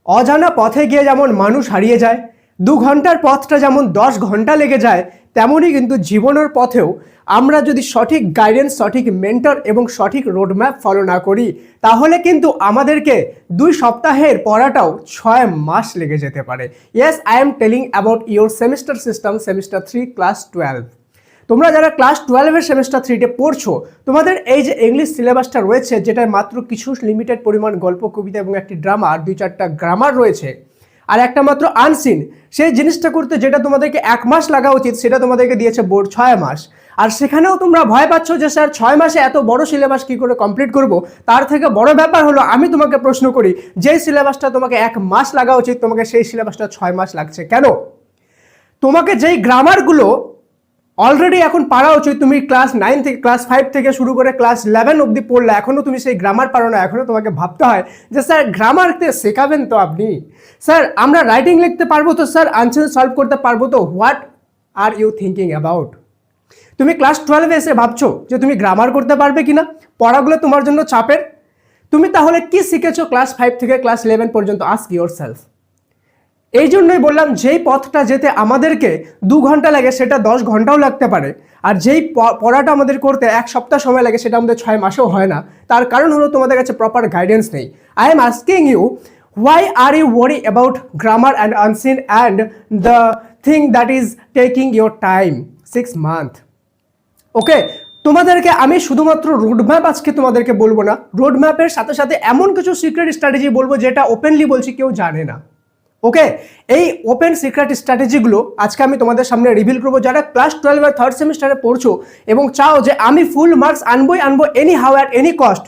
অজানা পথে গিয়ে যেমন মানুষ হারিয়ে যায়, 2 ঘন্টার পথটা যেমন 10 ঘন্টা লেগে যায়, তেমনই কিন্তু জীবনের পথেও আমরা যদি সঠিক গাইডেন্স, সঠিক মেন্টর এবং সঠিক রোডম্যাপ ফলো না করি, তাহলে কিন্তু আমাদেরকে 2 সপ্তাহের পড়াটাও 6 মাস লেগে যেতে পারে। Yes, I am telling about your semester system, semester 3 class 12। তোমরা যারা ক্লাস 12-এর সেমিস্টার 3-টে পড়ছো, তোমাদের এই যে ইংলিশ সিলেবাসটা রয়েছে, যেটায় মাত্র কিছু লিমিটেড পরিমাণ গল্প, কবিতা এবং একটি ড্রামা আর 2-4টা গ্রামার রয়েছে, আর একটা মাত্র আনসিন, সেই জিনিসটা করতে যেটা তোমাদেরকে 1 মাস লাগা উচিত, সেটা তোমাদেরকে দিয়েছে বোর্ড 6 মাস। আর সেখানেও তোমরা ভয় পাচ্ছ যে স্যার 6 মাসে এত বড় সিলেবাস কি করে কমপ্লিট করব। তার থেকে বড় ব্যাপার হলো, আমি তোমাকে প্রশ্ন করি, যেই সিলেবাসটা তোমাকে 1 মাস লাগা উচিত, তোমাকে সেই সিলেবাসটা 6 মাস লাগছে কেন? তোমাকে যেই গ্রামারগুলো অলরেডি এখন পারা উচিত, তুমি ক্লাস 9 থেকে, ক্লাস 5 থেকে শুরু করে ক্লাস 11 অবধি পড়লে, এখনও তুমি সেই গ্রামার পারো না। এখনও তোমাকে ভাবতে হয় যে স্যার গ্রামারতে শেখাবেন তো আপনি, স্যার আমরা রাইটিং লিখতে পারবো তো, স্যার আনসার সলভ করতে পারবো তো। What are you thinking about? তুমি ক্লাস 12-এ এসে ভাবছো যে তুমি গ্রামার করতে পারবে কিনা, পড়াগুলো তোমার জন্য চাপের। তুমি তাহলে কি শিখেছো ক্লাস 5 থেকে ক্লাস 11 পর্যন্ত? Ask your self. এই জন্যই বললাম, যেই পথটা যেতে আমাদেরকে 2 ঘন্টা লাগে, সেটা 10 ঘন্টাও লাগতে পারে। আর যেই পড়াটা আমাদের করতে 1 সপ্তাহ সময় লাগে, সেটা আমাদের 6 মাসেও হয় না। তার কারণ হলো তোমাদের কাছে প্রপার গাইডেন্স নেই। I am asking you, why are you worry about grammar and unseen and the thing that is taking your time 6 months? ওকে, তোমাদেরকে আমি শুধুমাত্র রোডম্যাপ আজকে তোমাদেরকে বলবো না, রোডম্যাপের সাথে সাথে এমন কিছু সিক্রেট স্ট্র্যাটেজি বলবো যেটা ওপেনলি বলছি কেউ জানে না। ওকে, এই ওপেন সিক্রেট স্ট্র্যাটেজিগুলো আজকে আমি তোমাদের সামনে রিভিল করবো। যারা ক্লাস 12 আর 3rd সেমিস্টারে পড়ছো এবং চাও যে আমি ফুল মার্কস আনবো any how at any cost,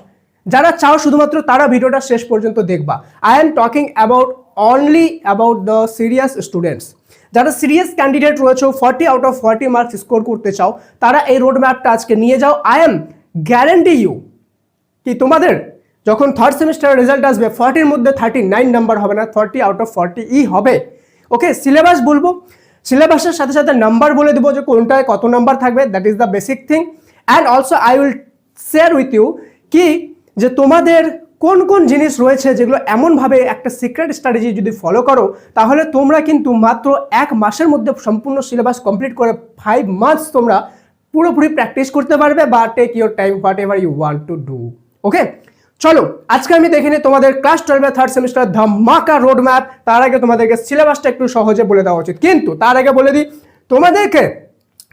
যারা চাও শুধুমাত্র তারা ভিডিওটা শেষ পর্যন্ত দেখবা। I am talking about only about the serious students. যারা সিরিয়াস ক্যান্ডিডেট রয়েছে, 40 আউট অফ 40 মার্কস স্কোর করতে চাও, তারা এই রোড ম্যাপটা আজকে নিয়ে যাও। আই এম গ্যারেন্টি ইউ কি তোমাদের যখন 3rd সেমিস্টারের রেজাল্ট আসবে, 40-র মধ্যে 39 নাম্বার হবে না, 40 আউট অফ 40 হবে। ওকে, সিলেবাস বলবো, সিলেবাসের সাথে সাথে নাম্বার বলে দেবো যে কোনটায় কত নাম্বার থাকবে, that is the basic thing. And also I will share with you কি যে তোমাদের কোন কোন জিনিস রয়েছে যেগুলো এমনভাবে একটা সিক্রেট স্ট্র্যাটেজি যদি ফলো করো, তাহলে তোমরা কিন্তু মাত্র 1 মাসের মধ্যে সম্পূর্ণ সিলেবাস কমপ্লিট করে 5 মান্থস তোমরা পুরোপুরি প্র্যাকটিস করতে পারবে, বা take your time whatever you want to do. Okay, চলো আজকে আমি দেখে নিই তোমাদের ক্লাস 12-এর 3rd সেমিস্টার ধামাকা রোড ম্যাপ। তার আগে তোমাদেরকে সিলেবাসটা একটু সহজে বলে দেওয়া উচিত, কিন্তু তার আগে বলে দিই তোমাদেরকে,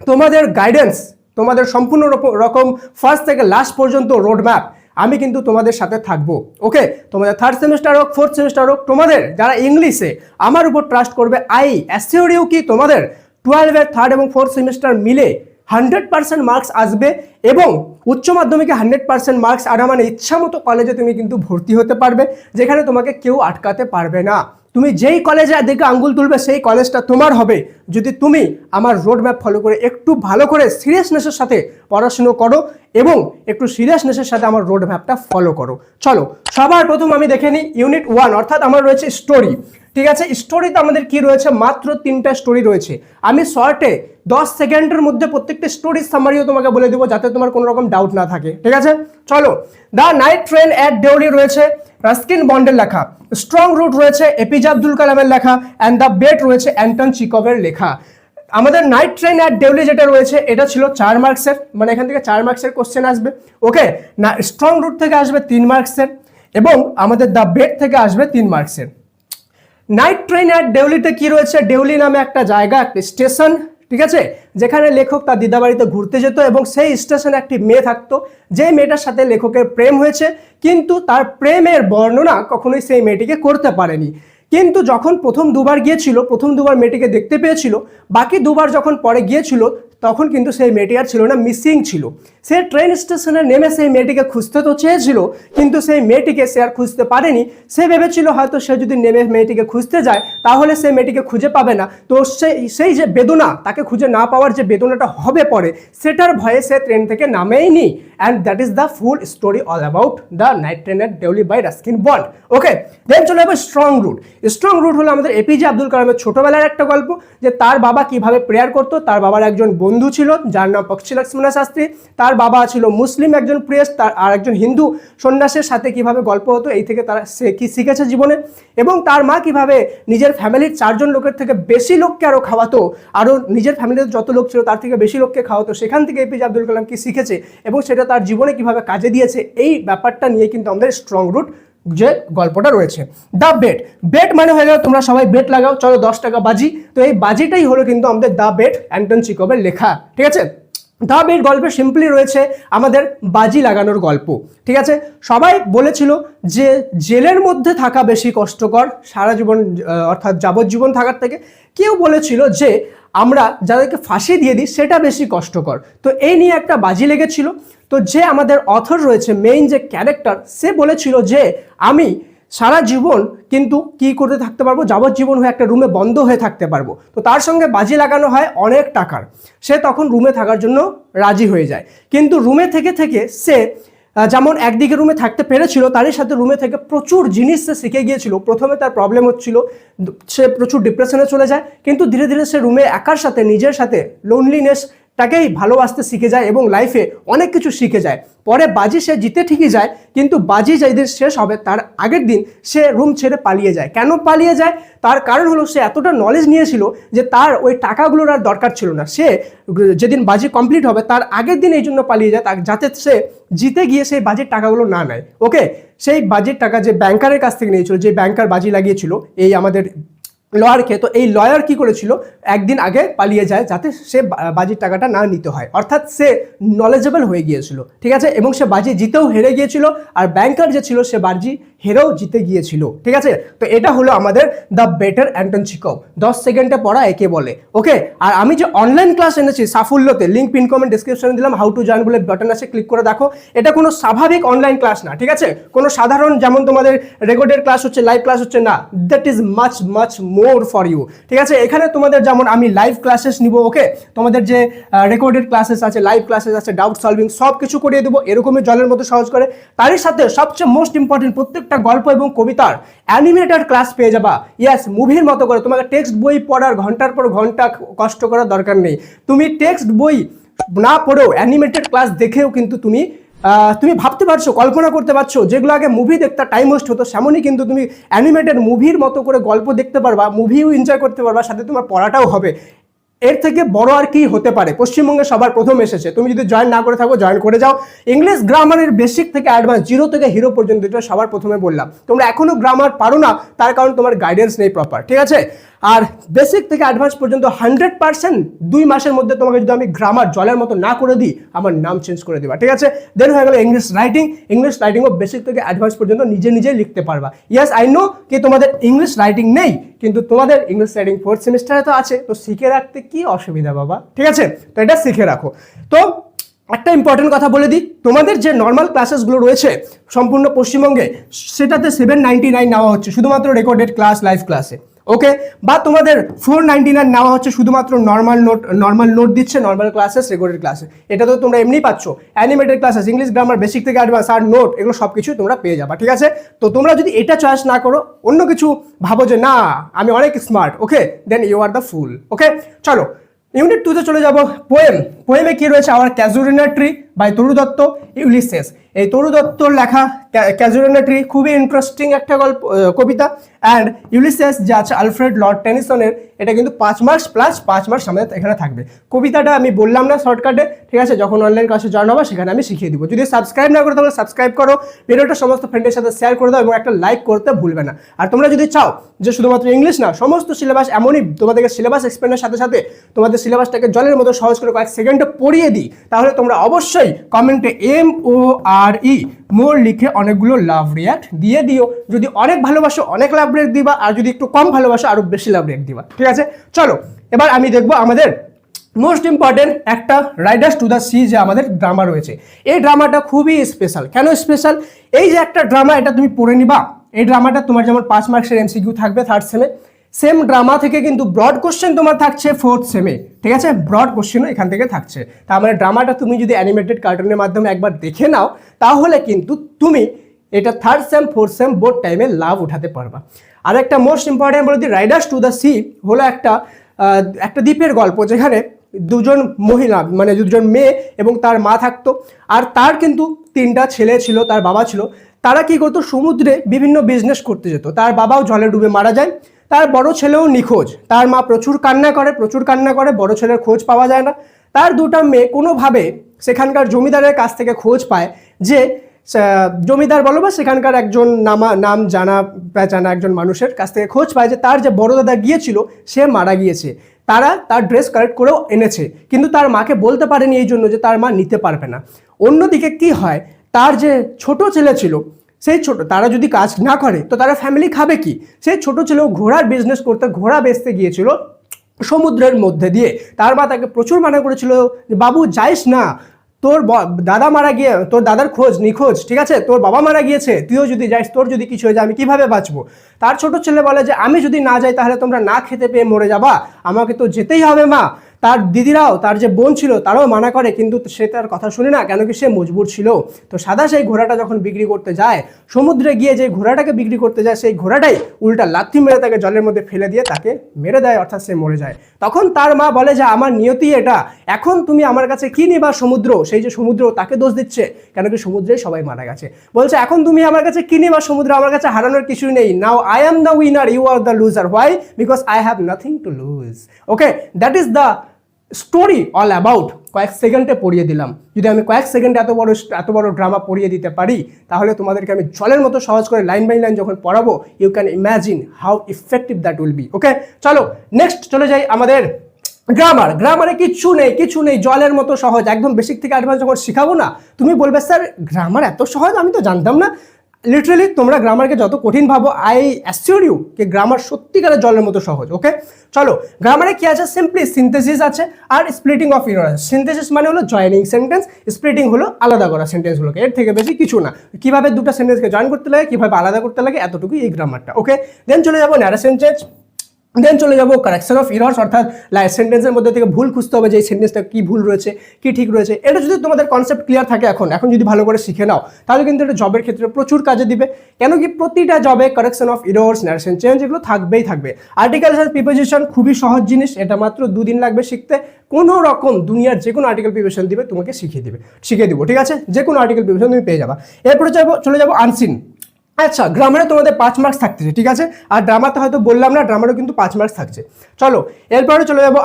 তোমাদের গাইডেন্স, তোমাদের সম্পূর্ণ রকম ফার্স্ট থেকে লাস্ট পর্যন্ত রোড ম্যাপ আমি কিন্তু তোমাদের সাথে থাকবো। ওকে, তোমাদের 3rd সেমিস্টার হোক, 4th সেমিস্টার হোক, তোমাদের যারা ইংলিশে আমার উপর ট্রাস্ট করবে, আই অ্যাসিওর ইউ কি তোমাদের 12-এর 3rd এবং 4th সেমিস্টার মিলে 100% মার্কস আসবে, এবং উচ্চ মাধ্যমিকে 100% মার্কস আনা মানে ইচ্ছা মতো কলেজে তুমি কিন্তু ভর্তি হতে পারবে, যেখানে তোমাকে কেউ আটকাতে পারবে না। তুমি যেই কলেজে দেখে আঙ্গুল তুলবে, সেই কলেজটা তোমার হবে, যদি তুমি আমার রোড ম্যাপ ফলো করে একটু ভালো করে সিরিয়াসনেসের সাথে পড়াশুনো করো এবং একটু সিরিয়াসনেসের সাথে আমার রোড ম্যাপটা ফলো করো। চলো সবার প্রথম আমি দেখে নিই ইউনিট 1, অর্থাৎ আমার রয়েছে স্টোরি। ঠিক আছে, স্টোরিতে আমাদের কি রয়েছে? মাত্র 3টা স্টোরি রয়েছে। আমি শর্টে 10 সেকেন্ডের মধ্যে প্রত্যেকটা স্টোরির সামারিও তোমাকে বলে দেবো, যাতে তোমার কোনো রকম ডাউট না থাকে। ঠিক আছে, চলো। The night train at Deoli রয়েছে রাস্কিন বন্ডের লেখা, স্ট্রং রুট রয়েছে এপিজে আব্দুল কালামের লেখা, অ্যান্ড দ্য বেট রয়েছে অ্যান্টন চিকভের লেখা। আমাদের নাইট ট্রেন অ্যাট দেওলি যেটা রয়েছে, এটা ছিল 4 মার্কসের, মানে এখান থেকে 4 মার্কসের কোশ্চেন আসবে। ওকে, না স্ট্রং রুট থেকে আসবে 3 মার্কসের, এবং আমাদের দ্য বেট থেকে আসবে 3 মার্কসের। নাইট ট্রেন অ্যাট দেওলিতে কি রয়েছে? দেওলি নামে একটা জায়গা, একটা স্টেশন, ঠিক আছে, যেখানে লেখক তার দিদাবাড়িতে ঘুরতে যেত, এবং সেই স্টেশনে একটি মেয়ে থাকতো, যে মেয়েটার সাথে লেখকের প্রেম হয়েছে, কিন্তু তার প্রেমের বর্ণনা কখনোই সেই মেয়েটিকে করতে পারেনি। কিন্তু যখন প্রথম 2বার গিয়েছিল, প্রথম 2বার মেয়েটিকে দেখতে পেয়েছিল, বাকি 2বার যখন পরে গিয়েছিল, তখন কিন্তু সেই মেয়েটি আর ছিল না, মিসিং ছিল। সে ট্রেন স্টেশনে নেমে সেই মেয়েটিকে খুঁজতে তো চেয়েছিল, কিন্তু সেই মেয়েটিকে সে আর খুঁজতে পারেনি। সে ভেবেছিল হয়তো সে যদি নেমে মেয়েটিকে খুঁজতে যায়, তাহলে সেই মেয়েটিকে খুঁজে পাবে না। তো সেই যে বেদনা, তাকে খুঁজে না পাওয়ার যে বেদনাটা হবে পরে, সেটার ভয়ে সে ট্রেন থেকে নামেইনি। And that is the full story all about the night train at Deoli by Ruskin Bond. Okay, then চলে যাবে স্ট্রং রুট। স্ট্রং রুট হলো আমাদের এপিজে আব্দুল কালামের ছোটবেলার একটা গল্প, যে তার বাবা কিভাবে প্রেয়ার করতো, তার বাবার একজন বন্ধু বন্ধু ছিল যার নাম পক্ষী লক্ষ্মণ শাস্ত্রী। তার বাবা ছিল মুসলিম একজন প্রিয়েস্ট, আর একজন হিন্দু সন্ন্যাসের সাথে কিভাবে গল্প হতো এই থেকে তারা সে কি শিখেছে জীবনে, এবং তার মা কিভাবে নিজের ফ্যামিলির 4 জন লোকের থেকে বেশি লোককে আরও খাওয়াতো, আরও নিজের ফ্যামিলিতে যত লোক ছিল তার থেকে বেশি লোককে খাওয়াতো, সেখান থেকে এপিজে আব্দুল কালাম কি শিখেছে এবং সেটা তার জীবনে কিভাবে কাজে দিয়েছে, এই ব্যাপারটা নিয়ে কিন্তু আমাদের স্ট্রং রুট যে গল্পটা রয়েছে। দ্য বেট, বেট মানে হয়ে গেল তোমরা সবাই বেট লাগাও, চলো 10 টাকা বাজি, তো এই বাজিটাই হলো কিন্তু আমাদের দ্য বেট অ্যান্টন চেখভের লেখা। ঠিক আছে, দ্য বেট গল্পে সিম্পলি রয়েছে আমাদের বাজি লাগানোর গল্প। ঠিক আছে, সবাই বলেছিল যে জেলের মধ্যে থাকা বেশি কষ্টকর সারা জীবন, অর্থাৎ যাবজ্জীবন থাকার থেকে। কেউ বলেছিল যে আমরা যাদেরকে ফাঁসি দিয়ে দিই সেটা বেশি কষ্টকর। তো এই নিয়ে একটা বাজি লেগেছিল। তো যে আমাদের অথর রয়েছে, মেইন যে ক্যারেক্টার, সে বলেছিল যে আমি সারা জীবন কিন্তু কি করতে থাকতে পারবো, যাবজ্জীবন হয়ে একটা রুমে বন্ধ হয়ে থাকতে পারবো। তো তার সঙ্গে বাজি লাগানো হয় অনেক টাকার। সে তখন রুমে থাকার জন্য রাজি হয়ে যায়, কিন্তু রুমে থেকে থেকে সে যেমন একদিকে রুমে থাকতে পেরেছিল, তারই সাথে রুমে থেকে প্রচুর জিনিস সে শিখে গিয়েছিল। প্রথমে তার প্রবলেম হচ্ছিল, সে প্রচুর ডিপ্রেশনে চলে যায়, কিন্তু ধীরে ধীরে সে রুমে একার সাথে নিজের সাথে লোনলিনেসটাকেই ভালোবাসতে শিখে যায় এবং লাইফে অনেক কিছু শিখে যায়। পরে বাজি সে জিতে ঠিকই যায়, কিন্তু বাজি যেদিন শেষ হবে তার আগের দিন সে রুম ছেড়ে পালিয়ে যায়। কেন পালিয়ে যায়? তার কারণ হলো সে এতটা নলেজ নিয়েছিল যে তার ওই টাকাগুলোর আর দরকার ছিল না। সে যেদিন বাজি কমপ্লিট হবে তার আগের দিন এই জন্য পালিয়ে যায় যাতে সে জিতে গিয়ে সেই বাজির টাকাগুলো না নেয়। ওকে, সেই বাজির টাকা যে ব্যাংকারের কাছ থেকে নিয়েছিল, যে ব্যাংকার বাজি লাগিয়েছিল এই আমাদের লয়ারকে, তো এই লয়ার কি করেছিল, একদিন আগে পালিয়ে যায় যাতে সে বাজির টাকাটা না নিতে হয়। অর্থাৎ সে নলেজেবল হয়ে গিয়েছিল। ঠিক আছে, এবং সে বাজি জিতেও হেরে গিয়েছিল, আর ব্যাংকার যে ছিল সে বাজি হেরেও জিতে গিয়েছিল। ঠিক আছে, তো এটা হলো আমাদের দ্য বেটার অ্যান্টন চেখভ। 10 সেকেন্ডে পড়া একে বলে। ওকে, আর আমি যে অনলাইন ক্লাস এনেছি সাফল্যতে, লিঙ্ক পিন কমেন্ট ডিসক্রিপশনে দিলাম, হাউ টু জয়েন বলে বাটন আছে, ক্লিক করে দেখো। এটা কোনো স্বাভাবিক অনলাইন ক্লাস না। ঠিক আছে, কোনো সাধারণ যেমন তোমাদের রেকর্ডেড ক্লাস হচ্ছে, লাইভ ক্লাস হচ্ছে না। That is much much more for you. ঠিক আছে, এখানে তোমাদের যেমন আমি লাইভ ক্লাসেস নিব, ওকে, তোমাদের যে রেকর্ডেড ক্লাসেস আছে, লাইভ ক্লাসেস আছে, ডাউট সলভিং সব কিছু করিয়ে দেবো এরকমই জলের মতো সহজ করে। তারই সাথে সবচেয়ে মোস্ট ইম্পর্টেন্ট, প্রত্যেকটা গল্প এবং কবিতার অ্যানিমেটেড ক্লাস পেয়ে যাবা। ইয়েস, মুভির মতো করে। তোমাকে টেক্সট বই পড়ার ঘন্টার পর ঘন্টা কষ্ট করার দরকার নেই। তুমি টেক্সট বই না পড়েও অ্যানিমেটেড ক্লাস দেখেও কিন্তু তুমি ভাবতে পারছো, কল্পনা করতে পারছো, যেগুলো আগে মুভি দেখতে টাইম ওয়েস্ট হতো, সেমনই কিন্তু তুমি অ্যানিমেটেড মুভির মতো করে গল্প দেখতে পারবা, মুভিও এনজয় করতে পারবা, সাথে তোমার পড়াটাও হবে। এর থেকে বড় আর কি হতে পারে? পশ্চিমবঙ্গে সবার প্রথম এসেছে, তুমি যদি জয়েন না করে থাকো জয়েন করে যাও। ইংলিশ গ্রামারের বেসিক থেকে অ্যাডভান্স, 0 থেকে হিরো পর্যন্ত, এটা সবার প্রথমে বললাম। তোমরা এখনো গ্রামার পারো না, তার কারণ তোমার গাইডেন্স নেই প্রপার। ঠিক আছে, আর বেসিক থেকে অ্যাডভান্স পর্যন্ত 100% 2 মাসের মধ্যে তোমাকে যদি আমি গ্রামার জলের মতো না করে দিই, আমার নাম চেঞ্জ করে দিবা। ঠিক আছে, দেন হয়ে গেল ইংলিশ রাইটিং। ইংলিশ রাইটিংও বেসিক থেকে অ্যাডভান্স পর্যন্ত নিজে নিজে লিখতে পারবা। ইয়েস, আই নো কি তোমাদের ইংলিশ রাইটিং নেই, কিন্তু তোমাদের ইংলিশ রাইটিং 4th সেমিস্টারে তো আছে, তো শিখে রাখতে কি অসুবিধা বাবা। ঠিক আছে, তো এটা শিখে রাখো। তো একটা ইম্পর্টেন্ট কথা বলে দিই, তোমাদের যে নর্মাল ক্লাসেসগুলো রয়েছে সম্পূর্ণ পশ্চিমবঙ্গে, সেটাতে 799 নেওয়া হচ্ছে শুধুমাত্র রেকর্ডেড ক্লাস, লাইভ ক্লাসে। ওকে, বা তোমাদের 499 নেওয়া হচ্ছে শুধুমাত্র নর্মাল নোট দিচ্ছে, নর্মাল ক্লাসেস, রেকর্ডেড ক্লাসে। এটা তো তোমরা এমনি পাচ্ছ। Animated classes, English grammar basic থেকে অ্যাডভান্স আর নোট, এগুলো সব কিছু তোমরা পেয়ে যাবা। ঠিক আছে, তো তোমরা যদি এটা চয়েস না করো, অন্য কিছু ভাবো যে না আমি অনেক smart, okay, then you are the fool. Okay, চলো ইউনিট 2 তে চলে যাব। পোয়েমে কি রয়েছে? Our Casuarina Tree by Toru Dutt, Ulysses. এই তরু দত্তর লেখা ক্যাজুরিনা ট্রি খুবই ইন্টারেস্টিং একটা গল্প, কবিতা। অ্যান্ড ইউলিসেস যে আছে আলফ্রেড লর্ড টেনিসনের, এটা কিন্তু 5 মার্কস প্লাস 5 মার্কস আমাদের এখানে থাকবে। কবিতাটা আমি বললাম না শর্টকাটে, ঠিক আছে, যখন অনলাইন ক্লাসে জয়েন হবা সেখানে আমি শিখিয়ে দিব। যদি সাবস্ক্রাইব না করো তাহলে সাবস্ক্রাইব করো, ভিডিওটা সমস্ত ফ্রেন্ডের সাথে শেয়ার করে দাও এবং একটা লাইক করতে ভুলবে না। আর তোমরা যদি চাও যে শুধুমাত্র ইংলিশ না, সমস্ত সিলেবাস এমনই তোমাদেরকে সিলেবাস এক্সপ্লেনের সাথে সাথে তোমাদের সিলেবাসটাকে জলের মতো সহজ করে কয়েক সেকেন্ডে পড়িয়ে দিই, তাহলে তোমরা অবশ্যই কমেন্টে MORE মোর লিখে অনেকগুলো লাভ রিয়াক্ট দিয়ে দিও। যদি অনেক ভালোবাসো অনেক লাভ রিয়াক্ট দিবা, আর যদি একটু কম ভালোবাসো আরো বেশি লাভ রিয়াক্ট দিবা। ঠিক আছে, চলো এবার আমি দেখবো আমাদের মোস্ট ইম্পর্টেন্ট একটা রাইডার্স টু দ্য সি যে আমাদের ড্রামা রয়েছে। এই ড্রামাটা খুবই স্পেশাল। কেন স্পেশাল? এই যে একটা ড্রামা, এটা তুমি পড়ে নিবা। এই ড্রামাটা তোমার যেমন 5 মার্কসের MCQ থাকবে 3rd সেমে, সেম ড্রামা থেকে কিন্তু ব্রড কোশ্চেন তোমার থাকছে 4th সেমে। ঠিক আছে, ব্রড কোশ্চেনও এখান থেকে থাকছে। তার মানে ড্রামাটা তুমি যদি অ্যানিমেটেড কার্টুনের মাধ্যমে একবার দেখে নাও, তাহলে কিন্তু তুমি এটা 3rd same 4th same board টাইমে লাভ উঠাতে পারবা। আর একটা মোস্ট ইম্পর্টেন্ট বলে দিই, রাইডার্স টু দ্য সি হলো একটা দ্বীপের গল্প, যেখানে দুজন মহিলা মানে দুজন মেয়ে এবং তার মা থাকতো। আর তার কিন্তু 3টা ছেলে ছিল, তার বাবা ছিল। তারা কি করতো, সমুদ্রে বিভিন্ন বিজনেস করতে যেত। তার বাবাও জলে ডুবে মারা যায়, তার বড় ছেলেও নিখোঁজ। তার মা প্রচুর কান্না করে, বড় ছেলের খোঁজ পাওয়া যায় না। তার 2টা মেয়ে কোনোভাবে সেখানকার জমিদারের কাছ থেকে খোঁজ পায় যে জমিদার বলো বা সেখানকার একজন নাম জানা পেঁচানা একজন মানুষের কাছ থেকে খোঁজ পায় যে তার যে বড় দাদা গিয়েছিল সে মারা গিয়েছে। তারা তার ড্রেস কালেক্ট করেও এনেছে, কিন্তু তার মাকে বলতে পারেনি এই জন্য যে তার মা নিতে পারবে না। অন্যদিকে কি হয়, তার যে ছোট ছেলে ছিল সেই তারা যদি কাজ না করে তো তারা ফ্যামিলি খাবে কি? সেই ছোট ছেলেও ঘোড়ার বিজনেস করতে, ঘোড়া বেচতে গিয়েছিল সমুদ্রের মধ্যে দিয়ে। তার মা তাকে প্রচুর মানা করেছিল যে বাবু যাইস না, তোর দাদা মারা গিয়ে, তোর দাদার নিখোঁজ, ঠিক আছে, তোর বাবা মারা গিয়েছে, তুইও যদি যাইস, তোর যদি কিছু হয়ে যায় আমি কিভাবে বাঁচবো? তার ছোট ছেলে বলে যে আমি যদি না যাই তাহলে তোমরা না খেতে পেয়ে মরে যাবা, আমাকে তো যেতেই হবে মা। তার দিদিরাও, তার যে বোন ছিল তারাও মানা করে, কিন্তু সে তার কথা শুনে না, কেন কি সে মজবুর ছিল। তো সাদা সেই ঘোড়াটা যখন বিক্রি করতে যায়, সমুদ্রে গিয়ে যে ঘোড়াটাকে বিক্রি করতে যায়, সেই ঘোড়াটাই উল্টা লাথি মেরে তাকে জলের মধ্যে ফেলে দিয়ে তাকে মেরে দেয়, অর্থাৎ সে মরে যায়। তখন তার মা বলে যে আমার নিয়তি এটা, এখন তুমি আমার কাছে কি নিবা সমুদ্র? সেই যে সমুদ্র তাকে দোষ দিচ্ছে, কেন কি সমুদ্রে সবাই মারা গেছে। বলছে এখন তুমি আমার কাছে কি নিবা সমুদ্র? আমার কাছে হারানোর কিছুই নেই। Now I am the winner, you are the loser. Why? Because I have nothing to lose. Okay, that is the story all about. কয়েক সেকেন্ডে পড়িয়ে দিলাম। যদি আমি কয়েক সেকেন্ডে এত বড় ড্রামা পড়িয়ে দিতে পারি, তাহলে তোমাদেরকে আমি জলের মতো সহজ করে লাইন বাই লাইন যখন পড়াবো, you can imagine how effective that will be. Okay, চলো নেক্সট চলে যাই আমাদের গ্রামারে। কিছু নেই, জলের মতো সহজ, একদম বেসিক থেকে অ্যাডভান্স যখন শিখাবো না, তুমি বলবে স্যার গ্রামার এত সহজ, আমি তো জানতাম না। লিটারালি তোমরা গ্রামারকে যত কঠিন ভাবো, আই অ্যাসিওর ইউ যে গ্রামার সত্যিকারের জলের মতো সহজ। ওকে, চলো গ্রামারে কি আছে, সিম্পলি সিনথেসিস আছে আর স্প্লিটিং অফ ইরর আছে। সিনথেসিস মানে হলো জয়েনিং সেন্টেন্স, স্প্লিটিং হলো আলাদা করা সেন্টেন্সগুলোকে, এর থেকে বেশি কিছু না। কিভাবে দুটো সেন্টেন্সকে জয়েন করতে লাগে, কিভাবে আলাদা করতে লাগে, এতটুকুই এই গ্রামারটা। ওকে, দেন চলে যাবো ন্যারেশন চেঞ্জ, দেন চলে যাবো কারেকশন অফ ইরর্স, অর্থাৎ সেন্টেন্সের মধ্যে থেকে ভুল খুঁজতে হবে যে এই সেন্টেন্সটা কি ভুল রয়েছে কি ঠিক রয়েছে। এটা যদি তোমাদের কনসেপ্ট ক্লিয়ার থাকে এখন যদি ভালো করে শিখে নাও, তাহলে কিন্তু এটা জবের ক্ষেত্রে প্রচুর কাজে দিবে। কেন কি প্রতিটা জবে correction of errors, narration change এগুলো থাকবে। আর্টিকেলস আর প্রিপোজিশন খুবই সহজ জিনিস, এটা মাত্র 2 দিন লাগবে শিখতে। কোনো রকম দুনিয়ার যে কোনো আর্টিকেল প্রিপোজিশন দিবে তোমাকে শিখিয়ে দিব, ঠিক আছে? যে কোনো আর্টিকেল প্রিপোজিশন তুমি পেয়ে যাবা। এরপরে চলে যাবো আনসিন। আচ্ছা, গ্রামারে তোমাদের 5 মার্কস থাকতেছে, ঠিক আছে? আর ড্রামাতে হয়তো বললাম না, ড্রামারও কিন্তু 5 মার্কস থাকছে। চলো এরপরে চলে যাবো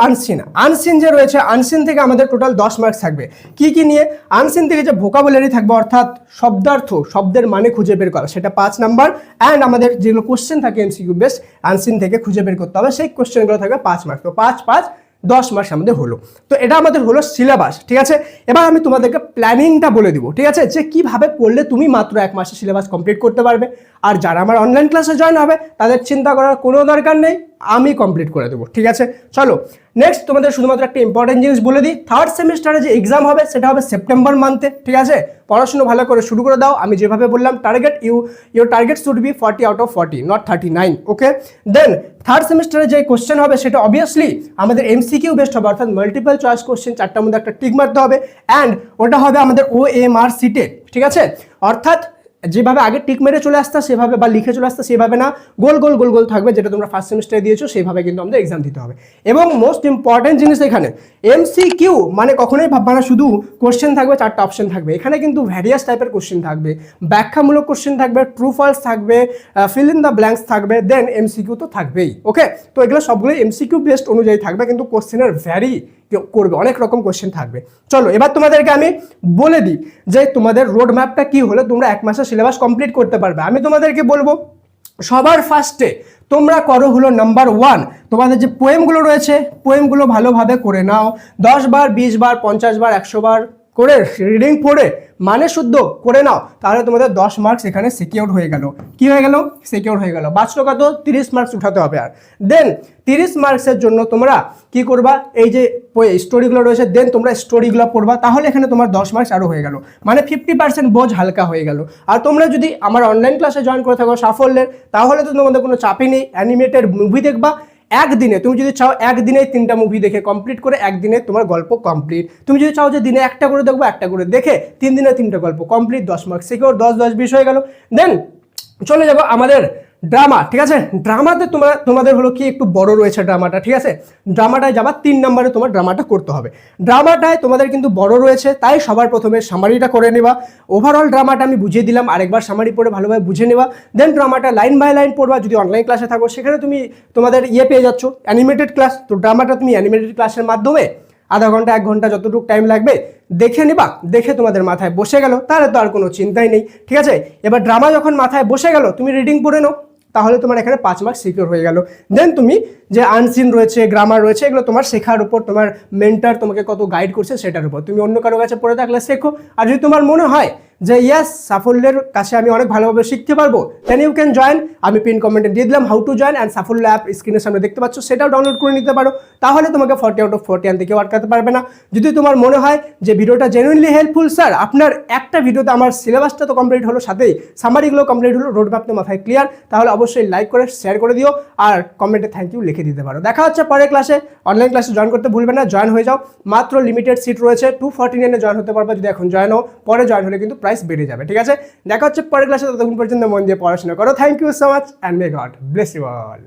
আনসিন যে রয়েছে, আনসিন থেকে আমাদের টোটাল 10 মার্কস থাকবে। কি নিয়ে? আনসিন থেকে যে ভোকাবুলারি থাকবে, অর্থাৎ শব্দার্থ, শব্দের মানে খুঁজে বের করা, সেটা 5 নাম্বার। অ্যান্ড আমাদের যেগুলো কোশ্চেন থাকে এমসিকিউ বেসড, আনসিন থেকে খুঁজে বের করতে হবে, সেই কোশ্চেনগুলো থাকবে 5 মার্কস। তো 5 10 মার্কস আমাদের হলো। তো এটা আমাদের হলো সিলেবাস, ঠিক আছে? এবার আমি তোমাদেরকে প্ল্যানিংটা বলে দিব, ঠিক আছে, যে কিভাবে পড়লে তুমি মাত্র 1 মাসে সিলেবাস কমপ্লিট করতে পারবে। আর যারা আমার অনলাইন ক্লাসে জয়েন হবে তাদের চিন্তা করার কোনো দরকার নেই, আমি কমপ্লিট করে দেবো, ঠিক আছে? চলো নেক্সট তোমাদের শুধুমাত্র একটা ইম্পর্টেন্ট জিনিস বলে দিই, 3rd সেমিস্টারে যে এক্সাম হবে সেটা হবে সেপ্টেম্বর মান্থে, ঠিক আছে? পড়াশোনা ভালো করে শুরু করে দাও। আমি যেভাবে বললাম, your target should be 40 out of 40, not 39। Okay, then 3rd সেমিস্টারে যে কোশ্চেন হবে সেটা অবভিয়াসলি আমাদের এমসিকিউ বেসড হবে, অর্থাৎ মাল্টিপল চয়েস কোশ্চেন, 4টার মধ্যে একটা টিক মারতে হবে। অ্যান্ড ওটা হবে আমাদের OMR সিটে, ঠিক আছে? অর্থাৎ যেভাবে আগে টিক মেরে চলে আসতা সেভাবে, বা লিখে চলে আসতা সেভাবে না, গোল গোল থাকবে, যেটা তোমরা 1st সেমিস্টারে দিয়েছো সেইভাবে কিন্তু আমাদের এক্সাম দিতে হবে। এবং মোস্ট ইম্পর্টেন্ট জিনিস এখানে, এমসিকিউ মানে কখনোই ভাববা না শুধু কোশ্চেন থাকবে, 4টা অপশন থাকবে। এখানে কিন্তু ভ্যারিয়াস টাইপের কোশ্চেন থাকবে, ব্যাখ্যামূলক কোশ্চেন থাকবে, ট্রু ফলস থাকবে, ফিল ইন দ্য ব্ল্যাঙ্কস থাকবে, দেন এমসিকিউ তো থাকবেই। ওকে, তো এগুলো সবগুলোই এমসিকিউ বেসড অনুযায়ী থাকবে, কিন্তু কোশ্চেনের ভ্যারি করবে, অনেক রকম কোশ্চেন থাকবে। চলো এবার তোমাদেরকে আমি বলে দিই যে তোমাদের রোড ম্যাপটা কি হলে তোমরা 1 মাসে সিলেবাস কমপ্লিট করতে পারবে। আমি তোমাদেরকে বলবো, সবার ফার্স্টে তোমরা করো হলো নাম্বার 1, তোমাদের যে পোয়েমগুলো রয়েছে পোয়েমগুলো ভালোভাবে করে নাও, 10 বার 20 বার 50 বার 100 বার করে রিডিং পড়ে মানে শুদ্ধ করে নাও, তাহলে তোমাদের 10 মার্কস এখানে সিকিউর হয়ে গেল। কি হয়ে গেল? সিকিউর হয়ে গেল। বাঁচলো কত? 30 মার্কস উঠাতে হবে। আর দেন 30 মার্কসের জন্য তোমরা কি করবা, এই যে স্টোরিগুলো রয়েছে দেন তোমরা স্টোরিগুলো পড়বা, তাহলে এখানে তোমার 10 মার্কস আরও হয়ে গেল, মানে 50% বোঝ হালকা হয়ে গেল। আর তোমরা যদি আমার অনলাইন ক্লাসে জয়েন করে থাকো সাফল্যের, তাহলে তো তোমাদের কোনো চাপই নেই, অ্যানিমেটেড মুভি দেখবা একদিনে। তুমি যদি চাও একদিনে 3টা মুভি দেখে কমপ্লিট করে একদিনে তোমার গল্প কমপ্লিট। তুমি যদি চাও যে দিনে একটা করে দেখবো, একটা করে দেখে 3 দিনে 3টা গল্প কমপ্লিট, 10 মার্কস সিকিউর, 10 10 20 হয়ে গেল। দেন চলে যাব আমাদের ড্রামা, ঠিক আছে। ড্রামাতে তোমাদের হলো কি একটু বড় রয়েছে ড্রামাটা, ঠিক আছে। ড্রামাটায় যাবার 3 নম্বরে তোমার ড্রামাটা করতে হবে। ড্রামাটায় তোমাদের কিন্তু বড় রয়েছে, তাই সবার প্রথমে সামারিটা করে নেবা। ওভারঅল ড্রামাটা আমি বুঝিয়ে দিলাম, আরেকবার সামারি পড়ে ভালোভাবে বুঝে নেবা। দেন ড্রামাটা লাইন বাই লাইন পড়বা। যদি অনলাইন ক্লাসে থাকো সেখানে তুমি তোমাদের পেয়ে যাচ্ছ অ্যানিমেটেড ক্লাস। তো ড্রামাটা তুমি অ্যানিমেটেড ক্লাসের মাধ্যমে আধা ঘন্টা 1 ঘন্টা যতটুকু টাইম লাগবে দেখে নিবা, দেখে তোমাদের মাথায় বসে গেল, তাহলে তো আর কোনো চিন্তাই নেই, ঠিক আছে। এবার ড্রামা যখন মাথায় বসে গেল, তুমি রিডিং পড়ে নাও, তাহলে তোমার এখানে 5 মার্ক সিকিউর হয়ে গেল। দেন তুমি যে আনসিন রয়েছে, গ্রামার রয়েছে, এগুলো তোমার শেখার উপর, তোমার মেন্টার তোমাকে কত গাইড করছে সেটার উপর। তুমি অন্য কারো কাছে পড়ে থাকলে শেখো। আর যদি তোমার মনে হয় যে ইয়াস সাফল্যের কাছে আমি অনেক ভালোভাবে শিখতে পারবো, দেন ইউ ক্যান জয়েন। আমি পিন কমেন্টে দিয়ে দিলাম হাউ টু জয়েন, অ্যান্ড সাফল্য অ্যাপ স্ক্রিনের সামনে দেখতে পাচ্ছ, সেটাও ডাউনলোড করে নিতে পারো। তাহলে তোমাকে 40 আউট অফ 40 আনতে কেউ আটকাতে পারবে না। যদি তোমার মনে হয় যে ভিডিওটা জেনুইনলি হেল্পফুল, স্যার আপনার একটা ভিডিওতে আমার সিলেবাসটা তো কমপ্লিট হলো, সাথেই সামারিগুলো কমপ্লিট হলো, রোডম্যাপ তো মাথায় ক্লিয়ার, তাহলে অবশ্যই লাইক করে শেয়ার করে দিও, আর কমেন্টে থ্যাংক ইউ লিখে দিতে পারো। দেখা হচ্ছে পরের ক্লাসে। অনলাইন ক্লাসে জয়েন করতে ভুলবে না, জয়েন হয়ে যাও। মাত্র লিমিটেড সিট রয়েছে, 249-এ জয়েন হতে পারবে। যদি এখন জয়েন হও, পরে জয়েন হলে কিন্তু প্রাইস বেড়ে যাবে, ঠিক আছে। দেখা হচ্ছে পরের ক্লাসে, ততক্ষণ পর্যন্ত মন দিয়ে পড়াশোনা করো। Thank you so much and may God bless you all.